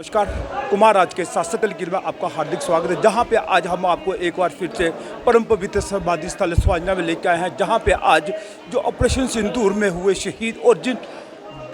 नमस्कार, कुमार आज के शासक गिर में आपका हार्दिक स्वागत है। जहां पे आज हम आपको एक बार फिर से परम पवित्र समाधि स्थल स्वांजना में लेकर आए हैं, जहां पे आज जो ऑपरेशन सिंदूर में हुए शहीद और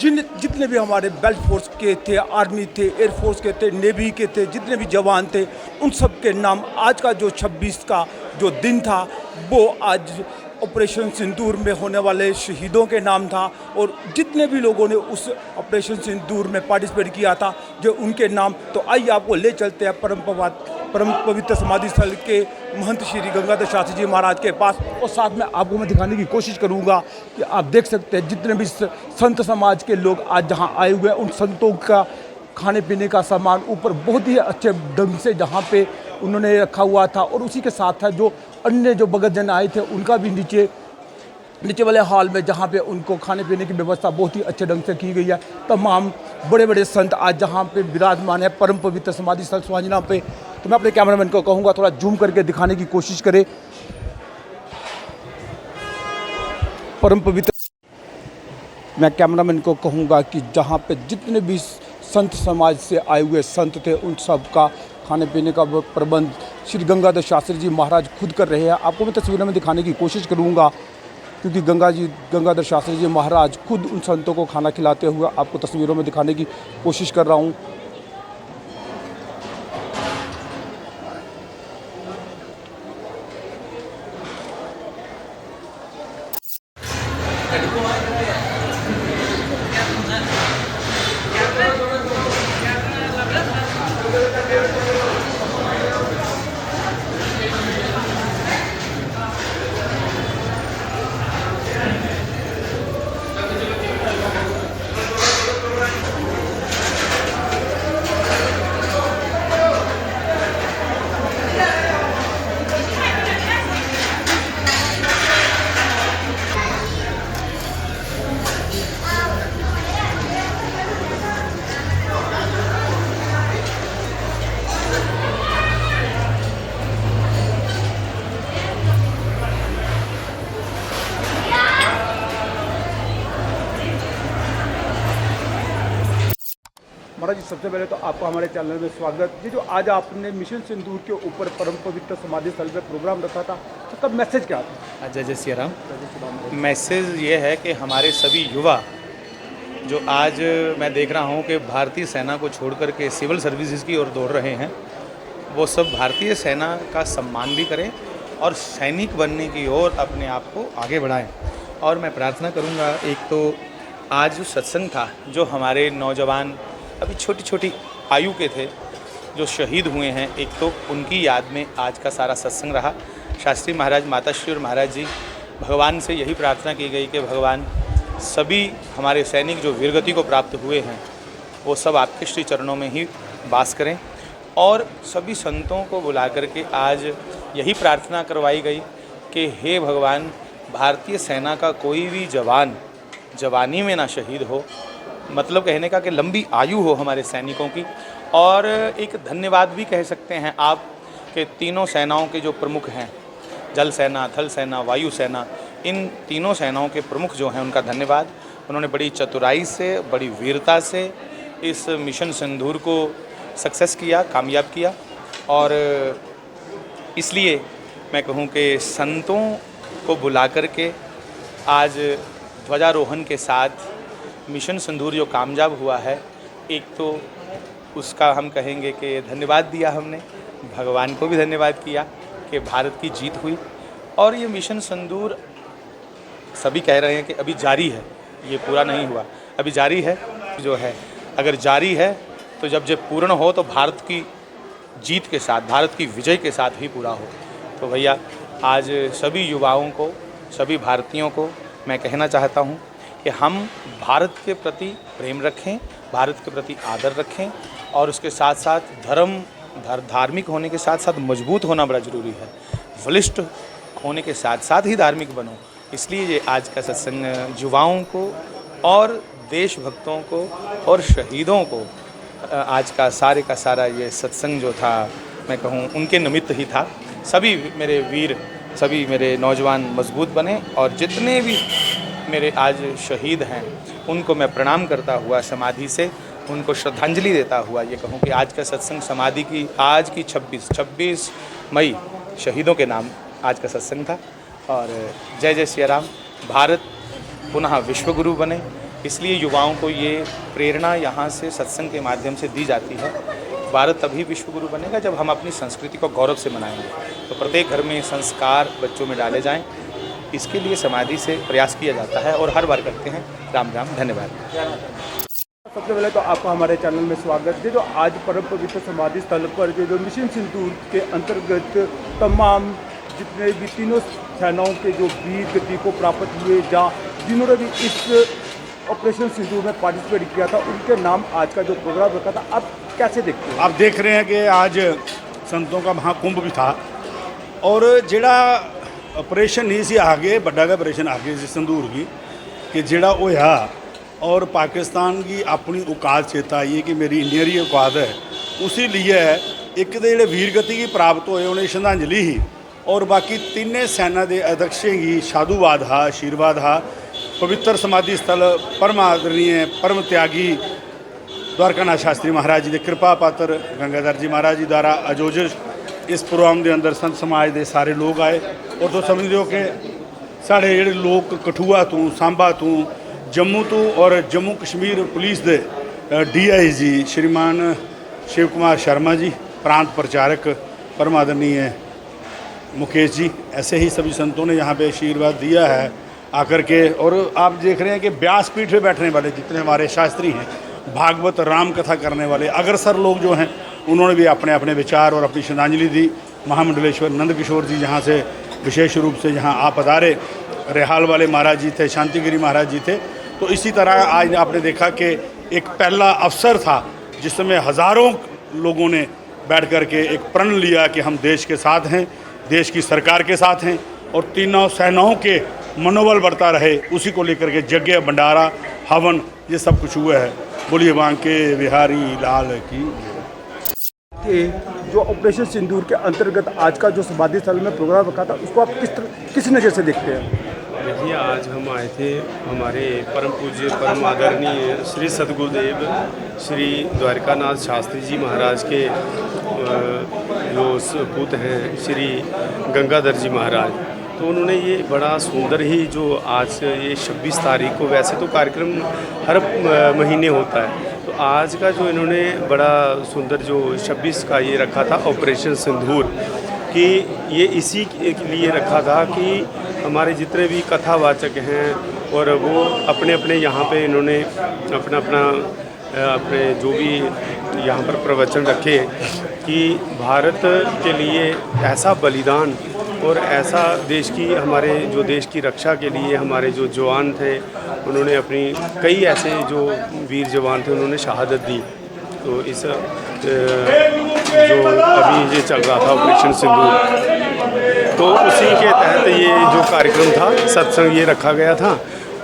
जितने भी हमारे बेल्ट फोर्स के थे, आर्मी थे, एयरफोर्स के थे, नेवी के थे, जितने भी जवान थे, उन सब के नाम आज का जो 26 का जो दिन था वो आज ऑपरेशन सिंदूर में होने वाले शहीदों के नाम था। और जितने भी लोगों ने उस ऑपरेशन सिंदूर में पार्टिसिपेट किया था जो उनके नाम, तो आइए आपको ले चलते हैं परम पवित्र समाधि स्थल के महंत श्री गंगाधर शास्त्री जी महाराज के पास। और साथ में आपको मैं दिखाने की कोशिश करूंगा कि आप देख सकते हैं जितने भी संत समाज के लोग आज जहां आए हुए हैं, उन संतों का खाने पीने का सामान ऊपर बहुत ही अच्छे ढंग से जहाँ पे उन्होंने रखा हुआ था। और उसी के साथ था जो अन्य जो भगतजन आए थे उनका भी नीचे वाले हॉल में जहाँ पे उनको खाने पीने की व्यवस्था बहुत ही अच्छे ढंग से की गई है। तमाम बड़े बड़े संत आज जहाँ पे विराजमान है परम पवित्र समाधि स्थल स्वांजना पे। तो मैं अपने कैमरामैन को कहूँगा थोड़ा जूम करके दिखाने की कोशिश करे। परम पवित्र मैं कैमरामैन को कहूँगा कि जहाँ पे जितने भी संत समाज से आए हुए संत थे उन सब का खाने पीने का प्रबंध श्री गंगाधर शास्त्री जी महाराज खुद कर रहे हैं। आपको मैं तस्वीरों में दिखाने की कोशिश करूंगा क्योंकि गंगाधर शास्त्री जी महाराज खुद उन संतों को खाना खिलाते हुए आपको तस्वीरों में दिखाने की कोशिश कर रहा हूं। महाराज जी, सबसे पहले तो आपको हमारे चैनल में स्वागत। जी, जो आज आपने मिशन सिंदूर के ऊपर परम पवित्र समाधि स्थल पे प्रोग्राम रखा था, तो तब मैसेज क्या था? जय जय सिया राम। मैसेज ये है कि हमारे सभी युवा जो आज मैं देख रहा हूँ कि भारतीय सेना को छोड़ कर के सिविल सर्विसेज की ओर दौड़ रहे हैं, वो सब भारतीय सेना का सम्मान भी करें और सैनिक बनने की ओर अपने आप को आगे बढ़ाएं। और मैं प्रार्थना करूँगा, एक तो आज जो सत्संग था, जो हमारे नौजवान अभी छोटी छोटी आयु के थे जो शहीद हुए हैं, एक तो उनकी याद में आज का सारा सत्संग रहा। शास्त्री महाराज, माताश्री और महाराज जी, भगवान से यही प्रार्थना की गई कि भगवान सभी हमारे सैनिक जो वीरगति को प्राप्त हुए हैं वो सब आपके श्री चरणों में ही वास करें। और सभी संतों को बुला करके आज यही प्रार्थना करवाई गई कि हे भगवान, भारतीय सेना का कोई भी जवान जवानी में ना शहीद हो, मतलब कहने का कि लंबी आयु हो हमारे सैनिकों की। और एक धन्यवाद भी कह सकते हैं आप कि तीनों सेनाओं के जो प्रमुख हैं, जल सेना, थल सेना, वायु सेना, इन तीनों सेनाओं के प्रमुख जो हैं उनका धन्यवाद। उन्होंने बड़ी चतुराई से, बड़ी वीरता से इस मिशन सिंदूर को सक्सेस किया, कामयाब किया। और इसलिए मैं कहूँ कि संतों को बुला कर के आज ध्वजारोहण के साथ मिशन सिंदूर जो कामयाब हुआ है, एक तो उसका हम कहेंगे कि धन्यवाद दिया हमने, भगवान को भी धन्यवाद किया कि भारत की जीत हुई। और ये मिशन सिंदूर सभी कह रहे हैं कि अभी जारी है, ये पूरा नहीं हुआ, अभी जारी है जो है। अगर जारी है तो जब पूर्ण हो तो भारत की जीत के साथ, भारत की विजय के साथ ही पूरा हो। तो भैया, आज सभी युवाओं को, सभी भारतीयों को मैं कहना चाहता हूँ कि हम भारत के प्रति प्रेम रखें, भारत के प्रति आदर रखें और उसके साथ साथ धार्मिक होने के साथ साथ मजबूत होना बड़ा ज़रूरी है। बलिष्ठ होने के साथ साथ ही धार्मिक बनो। इसलिए ये आज का सत्संग युवाओं को और देशभक्तों को और शहीदों को आज का सारा ये सत्संग जो था, मैं कहूँ उनके निमित्त ही था। सभी मेरे वीर, सभी मेरे नौजवान मजबूत बने और जितने भी मेरे आज शहीद हैं उनको मैं प्रणाम करता हुआ समाधि से उनको श्रद्धांजलि देता हुआ ये कहूँ कि आज का सत्संग समाधि की आज की 26 मई शहीदों के नाम आज का सत्संग था। और जय जय सिया राम। भारत पुनः विश्वगुरु बने, इसलिए युवाओं को ये प्रेरणा यहाँ से सत्संग के माध्यम से दी जाती है। भारत तभी विश्वगुरु बनेगा जब हम अपनी संस्कृति को गौरव से मनाएंगे। तो प्रत्येक घर में संस्कार बच्चों में डाले जाएं, इसके लिए समाधि से प्रयास किया जाता है और हर बार करते हैं। राम राम, धन्यवाद। सबसे पहले तो आपका हमारे चैनल में स्वागत है। जो आज परम पवित्र समाधि स्थल पर जो मिशन सिंदूर के अंतर्गत तमाम जितने भी तीनों सेनाओं के जो वीर गति को प्राप्त हुए या जिन्होंने भी इस ऑपरेशन सिंदूर में पार्टिसिपेट किया था, उनके नाम आज का जो प्रोग्राम रखा था, आप कैसे देखते हैं? आप देख रहे हैं कि आज संतों का महाकुंभ भी था और जेड़ा ऑपरेशन नहीं सी आगे बड़ा का ऑपरेशन आगे सी संदूर की कि जेड़ा होया और पाकिस्तान की अपनी औकात चेता आई है कि मेरी इंडिया की औकात है, उसी लिए एक तो जेडे वीर गति की प्राप्त होए उन्हें श्रद्धांजलि ही और बाकी तीनों सेना के अध्यक्षों की साधुवाद हा आशीर्वाद हा। पवित्र समाधि स्थल परम आदरणीय परम त्यागी द्वारकानाथ शास्त्री महाराज जी के कृपा पात्र गंगाधर जी महाराज जी द्वारा आयोजित इस प्रोग्राम के अंदर संत समाज के सारे लोग आए। और तो समझ लो कि साढ़े जोड़े लोग कठुआ तू सांबा तू जम्मू तो और जम्मू कश्मीर पुलिस के DIG श्रीमान शिव कुमार शर्मा जी, प्रांत प्रचारक परम आदरणीय मुकेश जी, ऐसे ही सभी संतों ने यहाँ पे आशीर्वाद दिया है आकर के। और आप देख रहे हैं कि व्यासपीठ पे बैठने वाले जितने हमारे शास्त्री हैं, भागवत राम कथा करने वाले अग्रसर लोग जो हैं, उन्होंने भी अपने अपने विचार और अपनी श्रद्धांजलि दी। महामंडलेश्वर नंद किशोर जी यहाँ से विशेष रूप से यहाँ आप पधारे, रेहाल वाले महाराज जी थे, शांतिगिरी महाराज जी थे। तो इसी तरह आज आपने देखा कि एक पहला अवसर था जिसमें हज़ारों लोगों ने बैठ कर के एक प्रण लिया कि हम देश के साथ हैं, देश की सरकार के साथ हैं और तीनों सेनाओं के मनोबल बढ़ता रहे, उसी को लेकर के यज्ञ भंडारा हवन ये सब कुछ हुआ है। बोलिए बांके बिहारी लाल की। जो ऑपरेशन सिंदूर के अंतर्गत आज का जो समाधि स्थल में प्रोग्राम रखा था, उसको आप किस नज़र से देखते हैं? देखिए, आज हम आए थे हमारे परम पूज्य परम आदरणीय श्री सद्गुरुदेव श्री द्वारकानाथ शास्त्री जी महाराज के जो सपूत हैं श्री गंगाधर जी महाराज, तो उन्होंने ये बड़ा सुंदर ही जो आज ये 26 तारीख को, वैसे तो कार्यक्रम हर महीने होता है, तो आज का जो इन्होंने बड़ा सुंदर जो 26 का ये रखा था ऑपरेशन सिंदूर, कि ये इसी के लिए रखा था कि हमारे जितने भी कथावाचक हैं और वो अपने अपने यहाँ पे इन्होंने अपने जो भी यहाँ पर प्रवचन रखे कि भारत के लिए ऐसा बलिदान और ऐसा देश की हमारे जो देश की रक्षा के लिए हमारे जो जवान थे, उन्होंने अपनी कई ऐसे जो वीर जवान थे उन्होंने शहादत दी। तो इस जो अभी ये चल रहा था ऑपरेशन सिंदूर, तो उसी के तहत ये जो कार्यक्रम था सत्संग ये रखा गया था,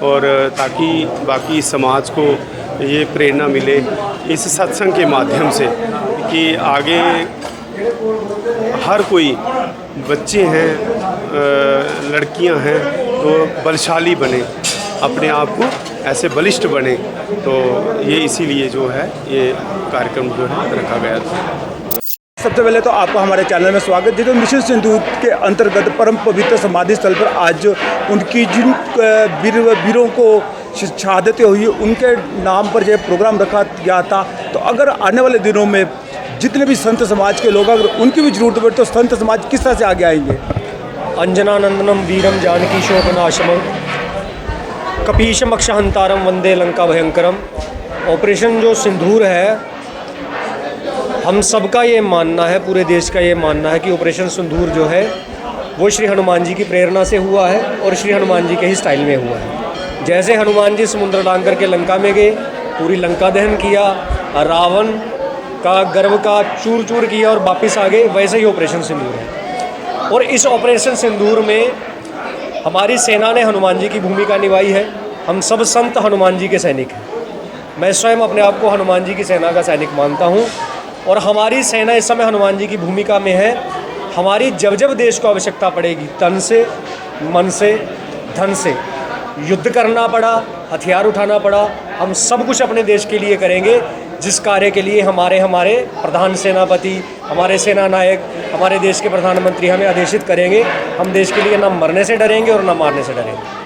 और ताकि बाकी समाज को ये प्रेरणा मिले इस सत्संग के माध्यम से कि आगे हर कोई, बच्चे हैं, लड़कियां हैं, तो बलशाली बने, अपने आप को ऐसे बलिष्ठ बने। तो ये इसीलिए जो है ये कार्यक्रम जो है रखा गया था। सबसे पहले तो आपका हमारे चैनल में स्वागत है। जो मिशन सिंदूर के अंतर्गत परम पवित्र समाधि स्थल पर आज उनकी जिन वीरों को शहादतें हुई, उनके नाम पर यह प्रोग्राम रखा गया था। तो अगर आने वाले दिनों में जितने भी संत समाज के लोग, अगर उनकी भी जरूरत पड़े तो संत समाज किस तरह से आगे आएंगे? अंजनानंदनम वीरम जानकी शोकनाशमम कपीशमक्षहंतारम वंदे लंका भयंकरम। ऑपरेशन जो सिंदूर है, हम सबका ये मानना है, पूरे देश का ये मानना है कि ऑपरेशन सिंदूर जो है वो श्री हनुमान जी की प्रेरणा से हुआ है और श्री हनुमान जी के ही स्टाइल में हुआ है। जैसे हनुमान जी समुद्र लांघ करके लंका में गए, पूरी लंका दहन किया, रावण का गर्व का चूर चूर किया और वापस आ गए, वैसे ही ऑपरेशन सिंदूर है। और इस ऑपरेशन सिंदूर में हमारी सेना ने हनुमान जी की भूमिका निभाई है। हम सब संत हनुमान जी के सैनिक हैं। मैं स्वयं अपने आप को हनुमान जी की सेना का सैनिक मानता हूँ और हमारी सेना इस समय हनुमान जी की भूमिका में है। हमारी जब जब देश को आवश्यकता पड़ेगी, तन से, मन से, धन से युद्ध करना पड़ा, हथियार उठाना पड़ा, हम सब कुछ अपने देश के लिए करेंगे, जिस कार्य के लिए हमारे प्रधान सेनापति, हमारे सेना नायक, हमारे देश के प्रधानमंत्री हमें आदेशित करेंगे, हम देश के लिए ना मरने से डरेंगे और ना मारने से डरेंगे।